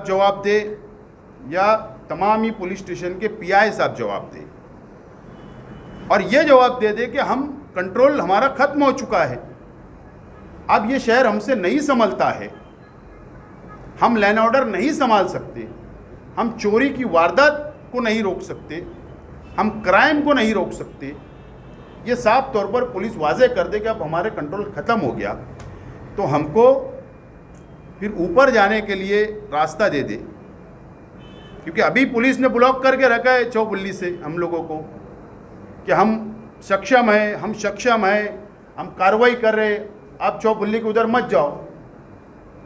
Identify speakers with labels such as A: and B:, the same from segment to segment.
A: जवाब दे या तमाम ही पुलिस स्टेशन के पीआई साहब जवाब दे और ये जवाब दे दे कि हम कंट्रोल हमारा ख़त्म हो चुका है, अब ये शहर हमसे नहीं संभलता है, हम लैंड ऑर्डर नहीं संभाल सकते, हम चोरी की वारदात को नहीं रोक सकते, हम क्राइम को नहीं रोक सकते। ये साफ तौर पर पुलिस वाजे कर दे कि अब हमारे कंट्रोल ख़त्म हो गया, तो हमको फिर ऊपर जाने के लिए रास्ता दे दे, क्योंकि अभी पुलिस ने ब्लॉक करके रखा है चौबुल्ली से हम लोगों को कि हम सक्षम हैं, हम सक्षम हैं, हम कार्रवाई कर रहे, आप चौबुल्ली के उधर मत जाओ,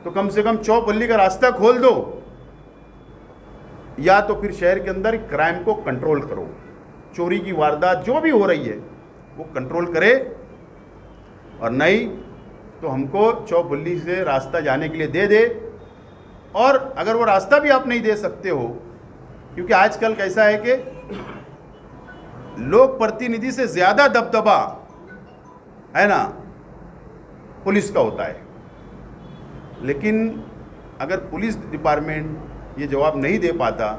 A: तो कम से कम चौबुल्ली का रास्ता खोल दो या तो फिर शहर के अंदर क्राइम को कंट्रोल करो, चोरी की वारदात जो भी हो रही है वो कंट्रोल करे, और नहीं तो हमको चौबुल्ली से रास्ता जाने के लिए दे दे। और अगर वो रास्ता भी आप नहीं दे सकते हो, क्योंकि आजकल कैसा है कि लोक प्रतिनिधि से ज़्यादा दबदबा है ना पुलिस का होता है, लेकिन अगर पुलिस डिपार्टमेंट ये जवाब नहीं दे पाता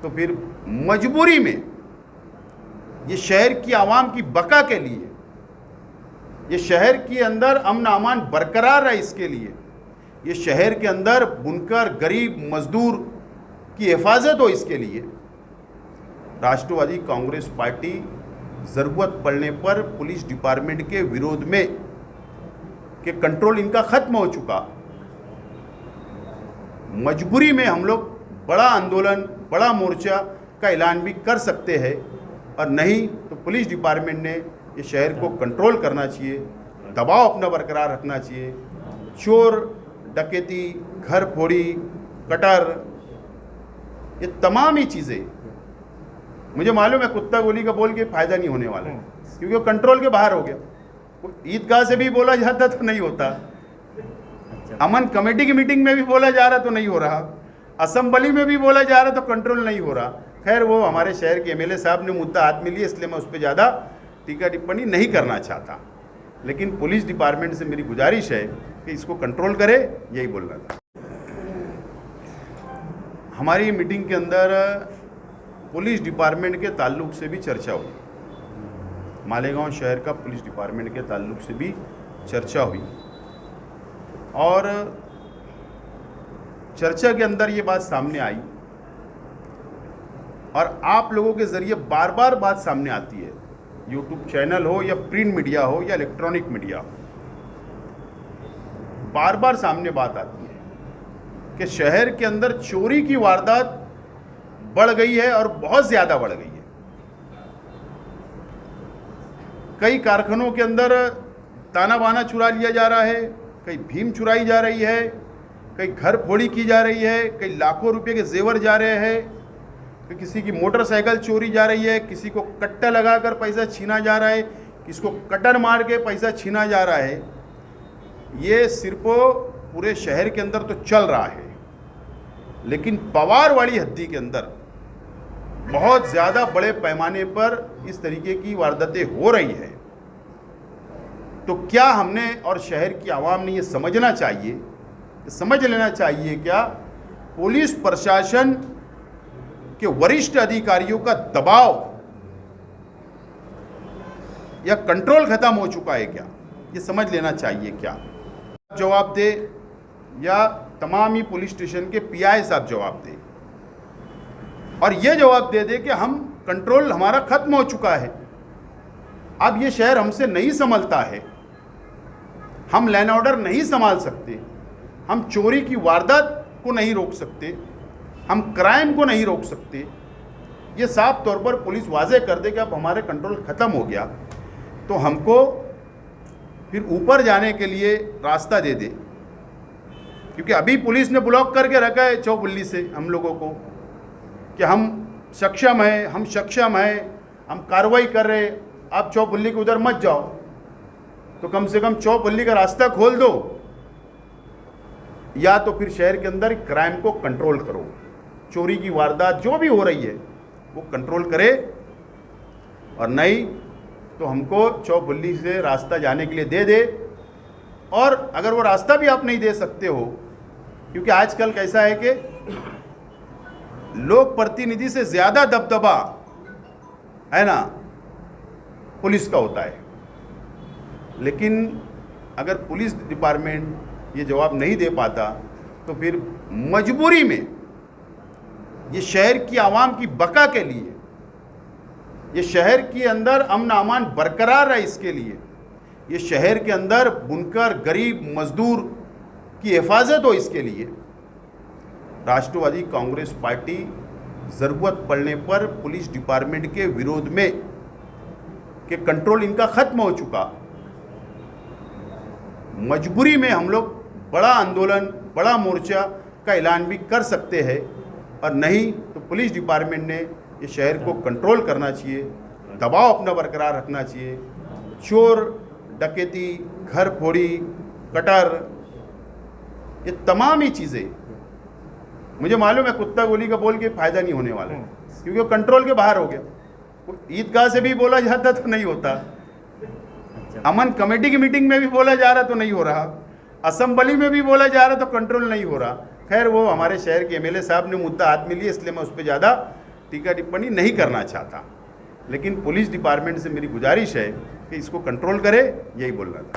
A: तो फिर मजबूरी में ये शहर की आवाम की बका के लिए, ये शहर के अंदर अमन अमान बरकरार रहे इसके लिए, ये शहर के अंदर बुनकर गरीब मजदूर की हिफाजत हो, इसके लिए राष्ट्रवादी कांग्रेस पार्टी ज़रूरत पड़ने पर पुलिस डिपार्टमेंट के विरोध में कि कंट्रोल इनका ख़त्म हो चुका, मजबूरी में हम लोग बड़ा आंदोलन, बड़ा मोर्चा का ऐलान भी कर सकते हैं, और नहीं तो पुलिस डिपार्टमेंट ने ये शहर को कंट्रोल करना चाहिए, दबाव अपना बरकरार रखना चाहिए। चोर डकैती, घर फोड़ी, कटर, ये तमाम ही चीज़ें मुझे मालूम है कुत्ता गोली का बोल के फ़ायदा नहीं होने वाला है, क्योंकि वो कंट्रोल के बाहर हो गया। ईदगाह से भी बोला जाता तो नहीं होता, अमन कमेटी की मीटिंग में भी बोला जा रहा तो नहीं हो रहा, असेंबली में भी बोला जा रहा तो कंट्रोल नहीं हो रहा। खैर वो हमारे शहर के एमएलए साहब ने मुद्दा हाथ में लिया, इसलिए मैं उस पर ज़्यादा टीका टिप्पणी नहीं करना चाहता, लेकिन पुलिस डिपार्टमेंट से मेरी गुजारिश है कि इसको कंट्रोल करे, यही बोलना था। हमारी मीटिंग के अंदर पुलिस डिपार्टमेंट के ताल्लुक से भी चर्चा हुई, मालेगांव शहर का पुलिस डिपार्टमेंट के ताल्लुक से भी चर्चा हुई, और चर्चा के अंदर ये बात सामने आई और आप लोगों के ज़रिए बार बार बात सामने आती है, यूट्यूब चैनल हो या प्रिंट मीडिया हो या इलेक्ट्रॉनिक मीडिया, बार बार सामने बात आती है कि शहर के अंदर चोरी की वारदात बढ़ गई है और बहुत ज़्यादा बढ़ गई है। कई कारखानों के अंदर ताना बाना चुरा लिया जा रहा है, कई भीम चुराई जा रही है, कई घर फोड़ी की जा रही है, कई लाखों रुपए के जेवर जा रहे हैं, कि किसी की मोटरसाइकिल चोरी जा रही है, किसी को कट्टा लगाकर पैसा छीना जा रहा है, किसी को कटर मार के पैसा छीना जा रहा है। ये सिर्फ पूरे शहर के अंदर तो चल रहा है, लेकिन पवार वाली हद्दी के अंदर बहुत ज़्यादा बड़े पैमाने पर इस तरीके की वारदातें हो रही है। तो क्या हमने और शहर की आवाम ने ये समझना चाहिए, समझ लेना चाहिए क्या पुलिस प्रशासन के वरिष्ठ अधिकारियों का दबाव या कंट्रोल खत्म हो चुका है क्या, ये समझ लेना चाहिए क्या। जवाब दे या तमाम ही पुलिस स्टेशन के पीआई साहब जवाब दे और ये जवाब दे दे कि हम कंट्रोल हमारा ख़त्म हो चुका है, अब ये शहर हमसे नहीं संभलता है, हम लैंड ऑर्डर नहीं संभाल सकते, हम चोरी की वारदात को नहीं रोक सकते, हम क्राइम को नहीं रोक सकते। ये साफ तौर पर पुलिस वाजे कर दे कि अब हमारे कंट्रोल ख़त्म हो गया, तो हमको फिर ऊपर जाने के लिए रास्ता दे दे, क्योंकि अभी पुलिस ने ब्लॉक करके रखा है चौबुल्ली से हम लोगों को कि हम सक्षम हैं, हम सक्षम हैं, हम कार्रवाई कर रहे, आप चौबुल्ली के उधर मत जाओ, तो कम से कम चौबुल्ली का रास्ता खोल दो या तो फिर शहर के अंदर क्राइम को कंट्रोल करो, चोरी की वारदात जो भी हो रही है वो कंट्रोल करे, और नहीं तो हमको चौबुल्ली से रास्ता जाने के लिए दे दे। और अगर वो रास्ता भी आप नहीं दे सकते हो, क्योंकि आजकल कैसा है कि लोक प्रतिनिधि से ज़्यादा दबदबा है ना पुलिस का होता है। लेकिन अगर पुलिस डिपार्टमेंट ये जवाब नहीं दे पाता तो फिर मजबूरी में ये शहर की आवाम की बका के लिए, ये शहर के अंदर अमन अमान बरकरार है, इसके लिए, ये शहर के अंदर बुनकर गरीब मजदूर की हिफाजत हो, इसके लिए राष्ट्रवादी कांग्रेस पार्टी ज़रूरत पड़ने पर पुलिस डिपार्टमेंट के विरोध में कि कंट्रोल इनका ख़त्म हो चुका, मजबूरी में हम लोग बड़ा आंदोलन, बड़ा मोर्चा का ऐलान भी कर सकते हैं। और नहीं तो पुलिस डिपार्टमेंट ने ये शहर को कंट्रोल करना चाहिए, दबाव अपना बरकरार रखना चाहिए। चोर डकैती, घर फोड़ी, कटर, ये तमाम ही चीज़ें मुझे मालूम है कुत्ता गोली का बोल के फ़ायदा नहीं होने वाला है, क्योंकि वो कंट्रोल के बाहर हो गया। ईदगाह से भी बोला जाता तो नहीं होता, अमन कमेटी की मीटिंग में भी बोला जा रहा तो नहीं हो रहा, असेंबली में भी बोला जा रहा तो कंट्रोल नहीं हो रहा। खैर वो हमारे शहर के एमएलए साहब ने मुद्दा हाथ में लिया, इसलिए मैं उस पर ज़्यादा टीका टिप्पणी नहीं करना चाहता। लेकिन पुलिस डिपार्टमेंट से मेरी गुजारिश है कि इसको कंट्रोल करे, यही बोलना था।